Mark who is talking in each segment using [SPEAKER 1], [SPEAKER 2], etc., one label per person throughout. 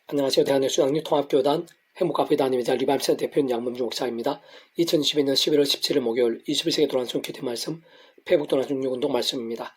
[SPEAKER 1] 안녕하세요. 대한예수양육 통합교단 행복카페 담임이자 리바임센터 대표인 양범주 목사입니다. 2022년 11월 17일 목요일 21세기 도란순 기도 말씀 페북 도란순 6운동 말씀입니다.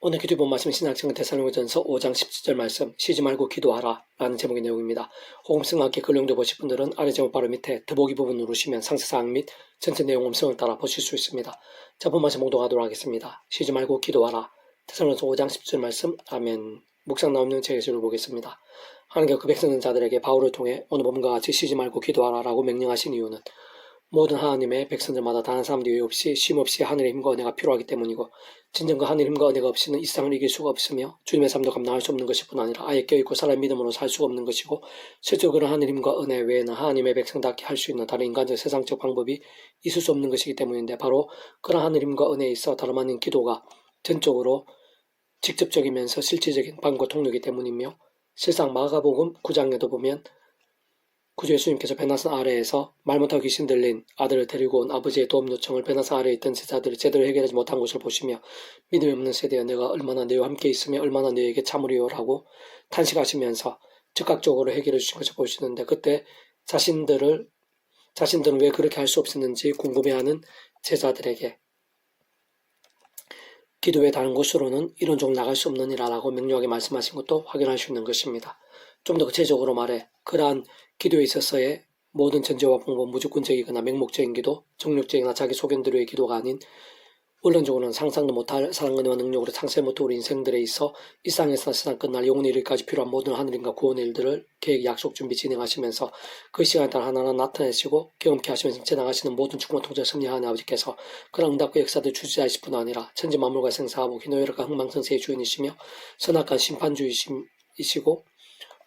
[SPEAKER 1] 오늘 기도 본 말씀 신약성경 데살로니가전서 5장 17절 말씀 쉬지 말고 기도하라 라는 제목의 내용입니다. 호음성과 함께 글 용도 보실 분들은 아래 제목 바로 밑에 더보기 부분 누르시면 상세사항 및 전체 내용 음성을 따라 보실 수 있습니다. 자, 본 말씀 봉독하도록 하겠습니다. 쉬지 말고 기도하라. 데살로니가전서 5장 17절 말씀. 아멘. 묵상 나오는 제 예수를 보겠습니다. 하나님께서 그 백성된 자들에게 바울을 통해 오늘 본문과 같이 쉬지 말고 기도하라 라고 명령하신 이유는 모든 하나님의 백성들마다 다른 사람들이 이유 없이 쉼 없이 하늘의 힘과 은혜가 필요하기 때문이고 진정 그 하늘의 힘과 은혜가 없이는 이 세상을 이길 수가 없으며 주님의 삶도 감당할 수 없는 것일 뿐 아니라 아예 껴있고 살아있는 믿음으로 살 수가 없는 것이고 실제로 그런 하늘의 힘과 은혜 외에는 하나님의 백성답게 할 수 있는 다른 인간적 세상적 방법이 있을 수 없는 것이기 때문인데 바로 그런 하늘의 힘과 은혜에 있어 다름 아닌 기도가 전적으로 직접적이면서 실질적인 방과 통로이기 때문이며 실상 마가복음 9장에도 보면 구주 예수님께서 베나산 아래에서 말 못하고 귀신 들린 아들을 데리고 온 아버지의 도움 요청을 베나산 아래에 있던 제자들이 제대로 해결하지 못한 것을 보시며 믿음이 없는 세대여 내가 얼마나 너희와 함께 있으며 얼마나 너희에게 참으리요라고 탄식하시면서 즉각적으로 해결해 주신 것을 보시는데 그때 자신들은 왜 그렇게 할 수 없었는지 궁금해하는 제자들에게 기도의 다른 곳으로는 이론적으로 나갈 수 없느니라 라고 명료하게 말씀하신 것도 확인할 수 있는 것입니다. 좀 더 구체적으로 말해 그러한 기도에 있어서의 모든 전제와 방법 무조건적이거나 맹목적인 기도, 정력적이나 자기 소견대로의 기도가 아닌 원론적으로는 상상도 못할 사랑과 능력으로 창세 못할 우리 인생들에 있어 이 땅에서 세상 끝날 영혼의 일까지 필요한 모든 하늘인과 구원의 일들을 계획, 약속, 준비, 진행하시면서 그 시간에 따라 하나하나 나타내시고 경험케 하시면서 지나가시는 모든 충만 통제 섭리하는 아버지께서 그런 응답과 역사들 주지하실 뿐 아니라 천지 만물과 생사하고 기노열과 흥망성쇠의 주인이시며 선악한 심판주이시고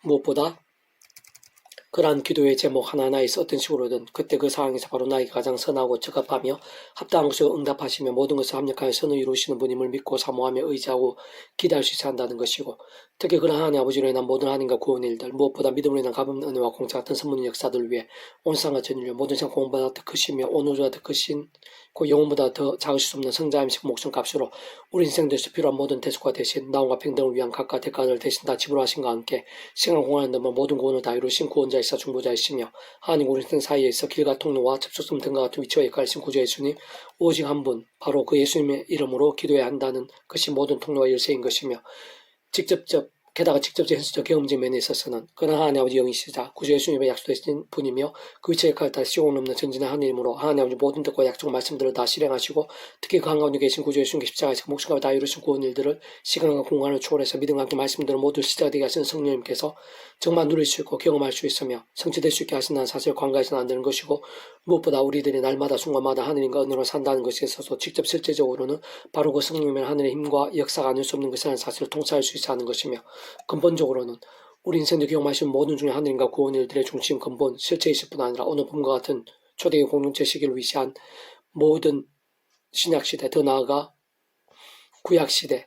[SPEAKER 1] 무엇보다 그러한 기도의 제목 하나하나에 있어 어떤 식으로든 그때 그 상황에서 바로 나에게 가장 선하고 적합하며 합당한 것으로 응답하시며 모든 것을 합력하여 선을 이루시는 분임을 믿고 사모하며 의지하고 기대할 수 있어야 한다는 것이고 특히 그런 하나님 아버지로 인한 모든 하나님과 구원의 일들 무엇보다 믿음으로 인한 가없는 은혜와 공짜 같은 선문의 역사들 위해 온 세상과 전인류 모든 세상 공보다 더 크시며 온 우주보다 더 크신 그 영혼보다 더 작으실 수 없는 성자임식 목숨값으로 우리 인생들에서 필요한 모든 대속과 대신 나옴과 평등을 위한 각각 대가를 대신 다 지불하신과 함께 시간 공간을 넘어 모든 구원을 다 이루신 구원자이사 중보자이시며 하나님 우리 인생 사이에 있어 길과 통로와 접촉점 등과 같은 위치와 역할이신 구주 예수님 오직 한 분 바로 그 예수님의 이름으로 기도해야 한다는 것이 모든 통로와 열쇠인 것이며 게다가 직접적 현실적 경험적 면에 있어서는 그런 하나님 아버지 영이시자 구주 예수님의 약속되신 분이며 그 위치의 역할을 다 시공 없는 전진한 하나님으로 하나님 아버지 모든 뜻과 약속 말씀들을 다 실행하시고 특히 그 한가운데 계신 구주 예수님께 십자가에서 목숨과 다 이루신 구원 일들을 시간과 공간을 초월해서 믿음과 함께 말씀들을 모두 시작되게 하시는 성령님께서 정말 누릴 수 있고 경험할 수 있으며 성취될 수 있게 하신다는 사실을 관가해서는 안 되는 것이고 무엇보다 우리들이 날마다 순간마다 하느님과 은혜로 산다는 것에 있어서 직접 실제적으로는 바로 그 성령님의 하늘의 힘과 역사가 아닐 수 없는 것이라는 사실을 통찰할 수 있어 하는 것이며 근본적으로는 우리 인생도 경험하신 모든 중에 하느님과 구원 일들의 중심 근본 실체이실 뿐 아니라 오늘 봄과 같은 초대의 공동체 시기를 위시한 모든 신약시대 더 나아가 구약시대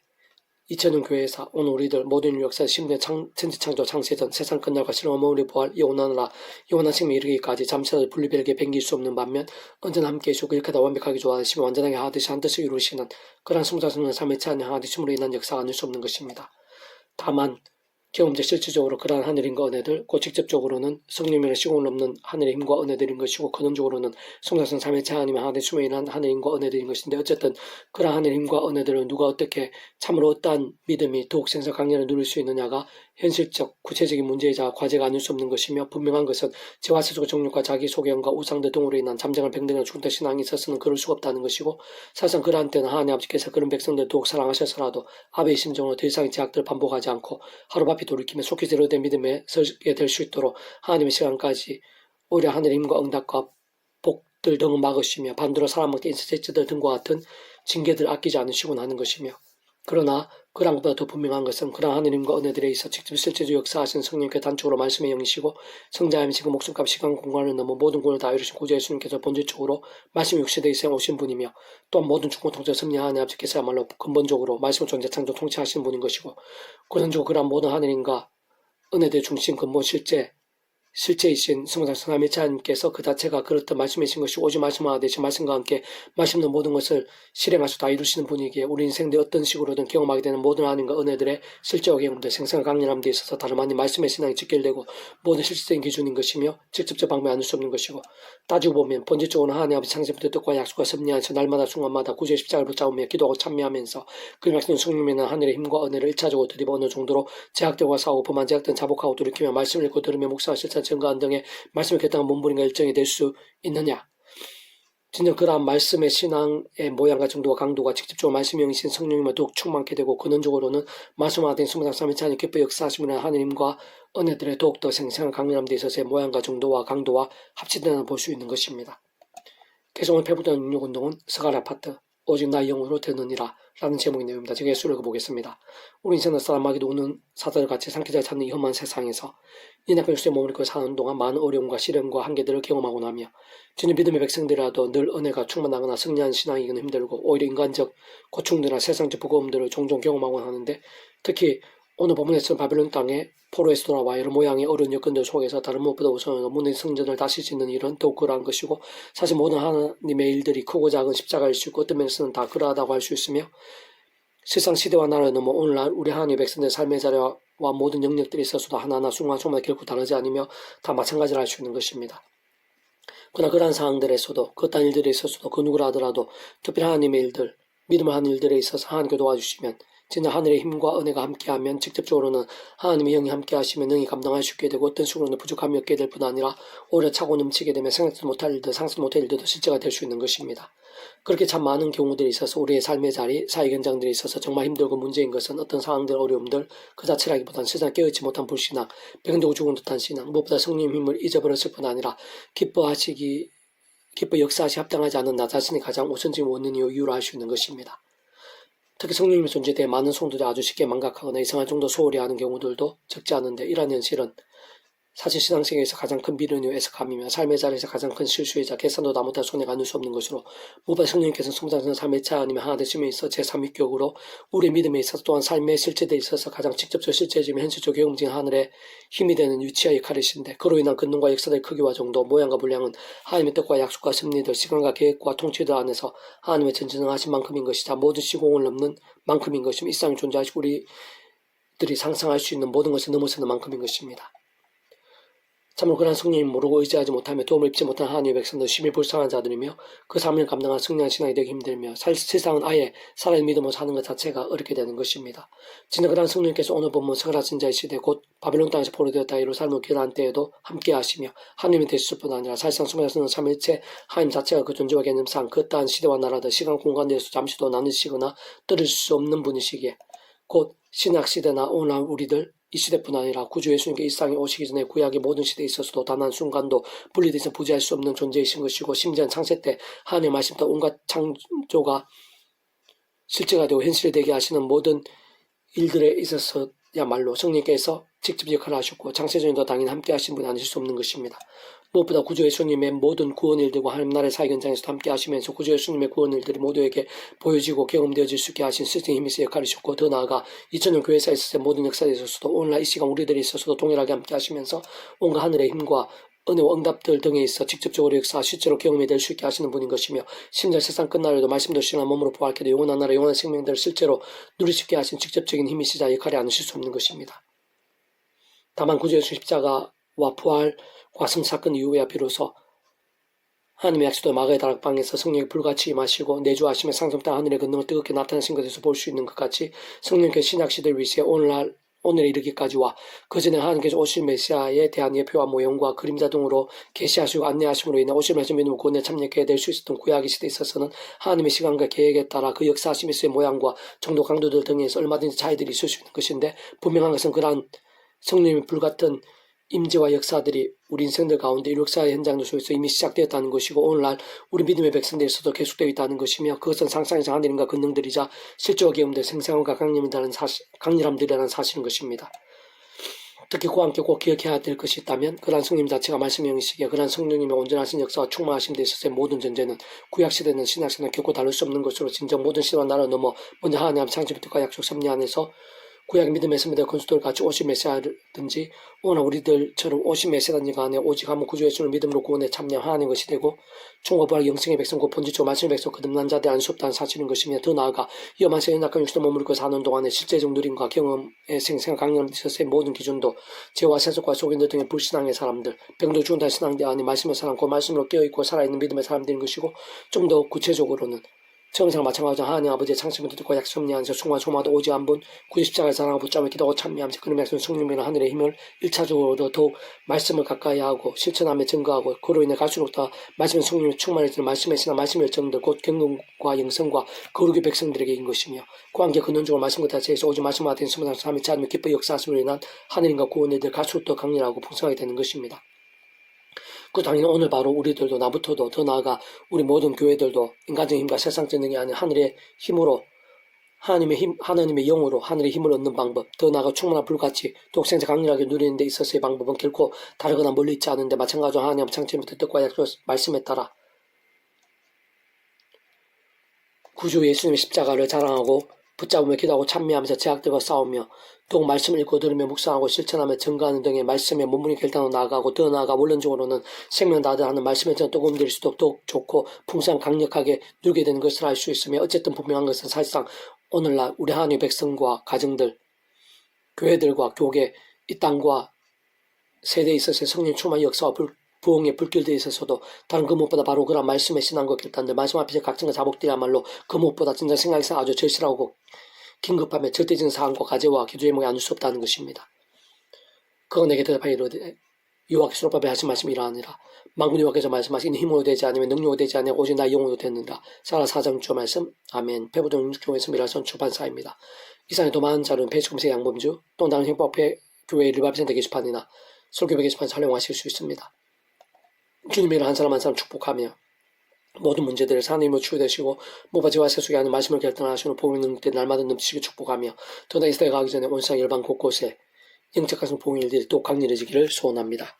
[SPEAKER 1] 2000년 교회에서 오늘 우리들 모든 인류 역사의 심대 천지창조 창세전 세상 끝날과 실험 어머니 부활 영원하느라 영원한 생명에 이르기까지 잠시라도 분리별게 변길 수 없는 반면 언제나 함께 해주고 이렇게 다 완벽하게 좋아하시며 완전하게 하듯이 한 뜻을 이루시는 그러한 승자승의 삶의 찬양 하나님으로 인한 역사가 아닐 수 없는 것입니다. 다만 경험적 실질적으로 그러한 하늘의 힘과 은혜들, 곧 직접적으로는 성령님의 시공을 넘는 하늘의 힘과 은혜들인 것이고 근원적으로는 성자성 삶의 하나님의 하나님의 숨에 일어난 하늘의 힘과 은혜들인 것인데 어쨌든 그러한 하늘의 힘과 은혜들을 누가 어떻게 참으로 어떠한 믿음이 더욱 생사 강렬을 누릴 수 있느냐가 현실적 구체적인 문제이자 과제가 아닐 수 없는 것이며 분명한 것은 재화세속의 정욕과 자기 소견과 우상들 등으로 인한 잠정한 병등을 중대 신앙이 있어서는 그럴 수가 없다는 것이고 사실상 그러한 때는 하나님 아버지께서 그런 백성들 더욱 사랑하셔서라도 아베의 심정으로 더 이상의 제약들을 반복하지 않고 하루바피 돌이키며 속히 제대로 된 믿음에 서게 될 수 있도록 하나님의 시간까지 오히려 하늘의 힘과 응답과 복들 등을 막으시며 반대로 사람한테 인세제치들 등과 같은 징계들 아끼지 않으시곤 하는 것이며 그러나 그런 것보다 더 분명한 것은 그러한 하느님과 은혜들에 있어 직접 실제로 역사하신 성령께 단적으로 말씀의 영이시고 성자임시고 목숨값 시간 공간을 넘어 모든 구원을 다 이루신 구주 예수님께서 본질적으로 말씀 육시대에 생 오신 분이며 또한 모든 충고 통제 섭리하는 아버지께서야말로 근본적으로 말씀 존재 창조 통치하시는 분인 것이고 근원적으로 그러한 모든 하느님과 은혜들의 중심 근본 실제 실제이신 스무살 삼위일체 하나님께서 그 자체가 그렇듯 말씀이신 것이 오직 말씀과 대신 말씀과 함께 말씀도 모든 것을 실행하셔 다 이루시는 분이기에 우리 인생들 어떤 식으로든 경험하게 되는 모든 하나님과 은혜들의 실제와 경험들 생생한 강렬함 데 있어서 다름 아닌 말씀의 신앙이 직결되고 모든 실질적인 기준인 것이며 직접적 방법이 아닐 수 없는 것이고 따지고 보면 본질적으로 하나님 아버지 창세부터 뜻과 약속과 섭리하여서 날마다 순간마다 구주의 십자가를 붙잡으며 기도하고 참여하면서 그 말씀 성령이나 하늘의 힘과 은혜를 1차적으로 드리고 어느 정도로 제약들과 싸우고 범한 제약들은 자복하고 돌이키며 말씀을 읽고 들으며 묵상하 실천 증거한 등의 말씀을 결정한 몸부림과 일정이 될 수 있느냐. 진정 그러한 말씀의 신앙의 모양과 정도와 강도가 직접적으로 말씀이 영이신 성령님을 더욱 충만케 되고 근원적으로는 말씀과 된 스무상 삼위일체 하나님 기뻐 역사하시면 하느님과 은혜들의 더욱더 생생한 강렬함 데 있어서의 모양과 정도와 강도와 합치되는 볼 수 있는 것입니다. 개성을 배부던 육운동은 스가랴 파트 오직 나의 영으로 되느니라 라는 제목의 내용입니다. 제가 예수를 읽어보겠습니다. 우리 인생은 사람마귀도 우는 사자들같이 상기자를 찾는 이 험한 세상에서 이 나쁜 육신의 몸을 입고 사는 동안 많은 어려움과 시련과 한계들을 경험하고 나며 진짜 믿음의 백성들이라도 늘 은혜가 충만하거나 승리한 신앙이기는 힘들고 오히려 인간적 고충들이나 세상적 버거움들을 종종 경험하곤 하는데 특히 오늘 본문에서는 바벨론 땅에 포로에서 돌아와 여러 모양의 어려운 여건들 속에서 다른 무엇보다 우선은 문의 성전을 다시 짓는 일은 더욱 그러한 것이고 사실 모든 하나님의 일들이 크고 작은 십자가일 수 있고 어떤 면에서는 다 그러하다고 할 수 있으며 세상 시대와 나라를 넘어 오늘날 우리 하나님의 백성들의 삶의 자리와 모든 영역들이 있어서도 하나하나 순간순간 결코 다르지 않으며 다 마찬가지를 할 수 있는 것입니다. 그러나 그러한 상황들에서도 그딴 일들에 있어서도 그 누구라 하더라도 특별히 하나님의 일들 믿음을 하는 일들에 있어서 하나님께 도와주시면 진짜 하늘의 힘과 은혜가 함께하면 직접적으로는 하나님의 영이 함께하시면 능히 감당할 수 있게 되고 어떤 식으로는 부족함이 없게 될 뿐 아니라 오히려 차고 넘치게 되면 생각도 못할 일들, 상상 못할 일들도 실제가 될 수 있는 것입니다. 그렇게 참 많은 경우들이 있어서 우리의 삶의 자리, 사회 현장들이 있어서 정말 힘들고 문제인 것은 어떤 상황들, 어려움들 그 자체라기보다는 세상 깨어있지 못한 불신앙, 병들고 죽은 듯한 신앙, 무엇보다 성령의 힘을 잊어버렸을 뿐 아니라 기뻐 역사하시 합당하지 않은 나 자신이 가장 우선적인 원인이요 이유로 할 수 있는 것입니다. 특히 성령님의 존재에 대해 많은 성도들이 아주 쉽게 망각하거나 이상할 정도 소홀히 하는 경우들도 적지 않은데 이러한 현실은 사실 신앙생활에서 가장 큰 비련이요 애석함이며 삶의 자리에서 가장 큰 실수이자 계산도 다 못할 손해가 아닐 수 없는 것으로 무엇보다 성령님께서는 성장선 삶의 차 아니면 하나 되심에 있어 제3위격으로 우리의 믿음에 있어서 또한 삶의 실제에 있어서 가장 직접적 실제지만 현실적 경험적인 하늘의 힘이 되는 위치와 역할이신데 그로 인한 근능과 역사의 크기와 정도, 모양과 분량은 하나님의 뜻과 약속과 섭리들, 시간과 계획과 통치들 안에서 하나님의 전지능하신 만큼인 것이자 모든 시공을 넘는 만큼인 것이며 이 세상에 존재하시고 우리들이 상상할 수 있는 모든 것을 넘어서는 만큼인 것입니다. 참으로 그러한 성령님 모르고 의지하지 못하며 도움을 입지 못한 하나님의 백성들 심히 불쌍한 자들이며 그 삶을 감당한 승리한 신앙이 되기 힘들며 세상은 아예 살아있는 믿음으로 사는 것 자체가 어렵게 되는 것입니다. 진짜 그러한 성령님께서 오늘 본문 스가랴 선지자의 시대 곧 바벨론 땅에서 포로되었다 이로 삶을 기도한 때에도 함께 하시며 하나님이 되실 뿐 아니라 사실상 숨어있는 삼일체 하나님 자체가 그 존재와 개념상 그 따한 시대와 나라들 시간 공간에서 잠시도 나누시거나 떨어질 수 없는 분이시기에 곧 신약시대나 오늘날 우리들 이 시대뿐 아니라 구주 예수님께 이 땅에 오시기 전에 구약의 모든 시대에 있어서도 단 한 순간도 분리돼서 부재할 수 없는 존재이신 것이고 심지어는 창세 때 하나님의 말씀과 온갖 창조가 실제가 되고 현실이 되게 하시는 모든 일들에 있어서야말로 성령께서 직접 역할을 하셨고 창세전에도 당연히 함께 하신 분이 아니실 수 없는 것입니다. 무엇보다 구주 예수님의 모든 구원 일들과 하나님 나라의 사회 현장에서도 함께 하시면서 구주 예수님의 구원 일들이 모두에게 보여지고 경험되어질 수 있게 하신 스승의 힘이서 역할이셨고 더 나아가 2000년 교회사에 있어서 모든 역사에 있어서도 오늘날 이 시간 우리들이 있어서도 동일하게 함께 하시면서 온갖 하늘의 힘과 은혜와 응답들 등에 있어 직접적으로 역사 실제로 경험이 될 수 있게 하시는 분인 것이며 심지어 세상 끝날에도 말씀도 시간 몸으로 부활케도 영원한 나라 영원한 생명들을 실제로 누릴 수 있게 하신 직접적인 힘이시자 역할이 아니실 수 없는 것입니다. 다만 구주 예수 십자가와 부활과 성사건 이후에야 비로소 하나님의 약속도 마가의 다락방에서 성령이 불같이 임하시고 내주하시며 상속된 하늘의 권능을 뜨겁게 나타나신 것에서 볼 수 있는 것 같이 성령께서 신약시대를 위시해 오늘에 이르기까지와 그전에 하나님께서 오실 메시아에 대한 예표와 모형과 그림자 등으로 계시하시고 안내하심으로 인해 오실 메시아 믿음을 구원에 참여하게 될 수 있었던 구약의 시대에 있어서는 하나님의 시간과 계획에 따라 그 역사하심에서의 모양과 정도 강도들 등에서 얼마든지 차이들이 있을 수 있는 것인데 분명한 것은 그러한 성령님의 불같은 임재와 역사들이 우리 인생들 가운데 이 역사의 현장들 속에서 이미 시작되었다는 것이고 오늘날 우리 믿음의 백성들에서도 계속되어 있다는 것이며 그것은 상상의 하늘인과 권능들이자 실제와 경험들 생생함과 강렬함들이라는 사실인 것입니다. 특히 그와 함께 꼭 기억해야 될 것이 있다면 그러한 성령 자체가 말씀의 영이시기에 그러한 성령님의 온전하신 역사와 충만하심 데 있어서의 모든 전제는 구약시대는 신약시대는 결코 다를 수 없는 것으로 진정 모든 시대와 나라를 넘어 먼저 하나님 창조부터 약속 섭리 안에서 구약 믿음의 선배들 건수들 같이 50메시아든지 오나 우리들처럼 50메시아든지 간에 오직 한 번 구주 예수를 믿음으로 구원에 참여하는 것이 되고 총고부활 영생의 백성 곧 본질적으로 말씀의 백성 거듭난 자들 안 수 없다는 사실인 것이며 더 나아가 위험한 세상 약간 육신을 머무르고 사는 동안에 실제적 누림과 경험의 생생한 강렬한 있었의 모든 기준도 죄와 세속과 속인들 등의 불신앙의 사람들 병도 죽은 다 신앙대 안에 말씀의 사람 곧 말씀으로 깨어있고 살아있는 믿음의 사람들인 것이고 좀 더 구체적으로는 처음상 마찬가지로 하나님 아버지의 창세부터 듣고 약속리 안에서 충만 소마도 오직 한 분 구주 십자가를 사랑하고 붙잡아 기도하고 참여하면서 그런 말씀 성령이나 하늘의 힘을 1차적으로 더욱 말씀을 가까이 하고 실천하며 증거하고 그로 인해 갈수록 더 말씀의 성령이 충만해지는 말씀의 신앙 말씀의 열정들 곧 경륜과 영성과 거룩의 백성들에게인 것이며 그 관계 근원적으로 말씀과 자체에서 오직 말씀과 같은 스무살 삶이 찾으며 기뻐 역사하심으로 인한 하늘인과 구원에 대해 갈수록 더 강렬하고 풍성하게 되는 것입니다. 그 당연히 오늘 바로 우리들도 나부터도 더 나아가 우리 모든 교회들도 인간적인 힘과 세상적 능력이 아닌 하늘의 힘으로 하나님의 영으로 하늘의 힘을 얻는 방법, 더 나아가 충만한 불같이 독생자 강렬하게 누리는 데 있어서의 방법은 결코 다르거나 멀리 있지 않은데 마찬가지로 하나님 창세부터 뜻과 약속 말씀에 따라 구주 예수님의 십자가를 자랑하고 붙잡으며 기도하고 찬미하면서 제약들과 싸우며 또 말씀을 읽고 들으며 묵상하고 실천하며 증거하는 등의 말씀에 몸무게 결단으로 나아가고 더 나아가 원론적으로는 생명 다하는 말씀의 전 도움 드릴 수도 더욱 좋고 풍성 강력하게 누리게 되는 것을 알 수 있으며 어쨌든 분명한 것은 사실상 오늘날 우리 하나님의 백성과 가정들, 교회들과 교계, 이 땅과 세대에 있어서의 성령 충만의 역사와 부흥의 불길들에 있어서도 다른 그 무엇보다 바로 그런 말씀의 신앙과 결단들 말씀 앞에서 각성과 자복들이야말로 그 무엇보다 진짜 생각에서 아주 절실하고 긴급하며 절대적인 사항과 과제와 기도 제목이 아닐 수 없다는 것입니다. 그가 내게 대답하여 이르되 여호와께서 수록밥에 하신 말씀이 이러하니라. 만군 여호와께서 말씀하신 힘으로 되지 않으면 능력으로 되지 않으면 오직 나의 영으로 되느니라. 사라 4장 6절 말씀. 아멘. 배부동 6종에서 미라선 출판사입니다. 이상의 더 많은 자료는 페이스컴세 양범주 또 다른 행복회 교회 일바비센터 게시판이나 설교배 게시판 활용하실 수 있습니다. 주님이라 한 사람 한 사람 축복하며 모든 문제들을 하나님으로 치유되시고 목과 죄와 세속에 하는 말씀을 결단하시는 복음의 능력들 날마다 넘치게 축복하며 더나 이 시대가 가기 전에 온 세상 열방 곳곳에 영적 가슴 복음의 일들이 또 강렬해지기를 소원합니다.